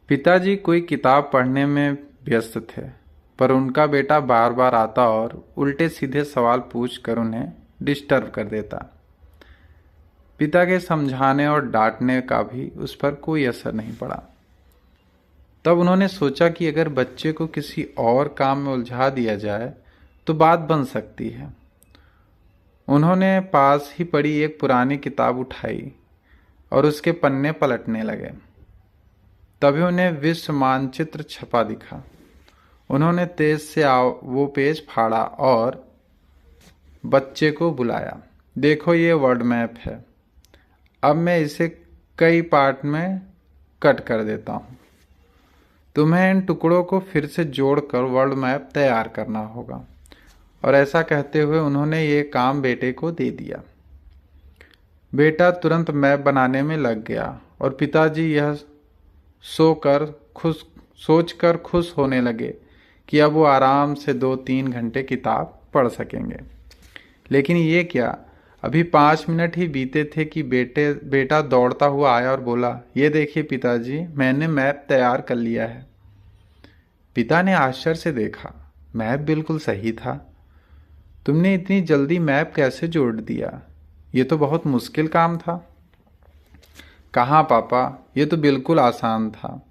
पिताजी कोई किताब पढ़ने में व्यस्त थे, पर उनका बेटा बार बार आता और उल्टे सीधे सवाल पूछकर उन्हें डिस्टर्ब कर देता। पिता के समझाने और डांटने का भी उस पर कोई असर नहीं पड़ा। तब उन्होंने सोचा कि अगर बच्चे को किसी और काम में उलझा दिया जाए तो बात बन सकती है। उन्होंने पास ही पड़ी एक पुरानी किताब उठाई और उसके पन्ने पलटने लगे। तभी उन्हें विश्व मानचित्र छपा दिखा। उन्होंने तेज से वो पेज फाड़ा और बच्चे को बुलाया। देखो, ये वर्ल्ड मैप है। अब मैं इसे कई पार्ट में कट कर देता हूँ। तुम्हें इन टुकड़ों को फिर से जोड़कर वर्ल्ड मैप तैयार करना होगा। और ऐसा कहते हुए उन्होंने ये काम बेटे को दे दिया। बेटा तुरंत मैप बनाने में लग गया और पिताजी यह सोचकर खुश होने लगे कि अब वो आराम से 2-3 घंटे किताब पढ़ सकेंगे। लेकिन ये क्या, अभी 5 मिनट ही बीते थे कि बेटा दौड़ता हुआ आया और बोला, ये देखिए पिताजी, मैंने मैप तैयार कर लिया है। पिता ने आश्चर्य से देखा। मैप बिल्कुल सही था। तुमने इतनी जल्दी मैप कैसे जोड़ दिया? ये तो बहुत मुश्किल काम था। कहाँ पापा, ये तो बिल्कुल आसान था।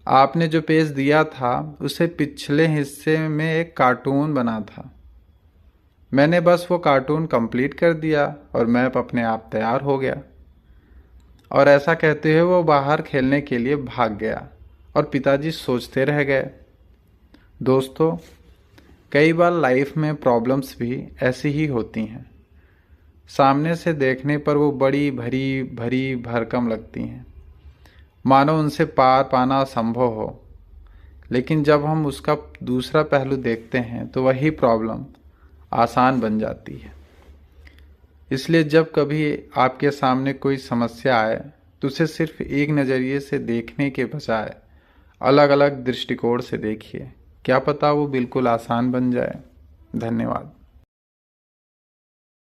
आपने जो पेज दिया था उसे पिछले हिस्से में एक कार्टून बना था। मैंने बस वो कार्टून कंप्लीट कर दिया और मैप अपने आप तैयार हो गया। और ऐसा कहते हुए वो बाहर खेलने के लिए भाग गया और पिताजी सोचते रह गए। दोस्तों, कई बार लाइफ में प्रॉब्लम्स भी ऐसी ही होती हैं। सामने से देखने पर वो बड़ी भरी भरी भरकम लगती हैं, मानो उनसे पार पाना असंभव हो। लेकिन जब हम उसका दूसरा पहलू देखते हैं तो वही प्रॉब्लम आसान बन जाती है। इसलिए जब कभी आपके सामने कोई समस्या आए तो उसे सिर्फ एक नज़रिए से देखने के बजाय अलग अलग दृष्टिकोण से देखिए। क्या पता वो बिल्कुल आसान बन जाए। धन्यवाद।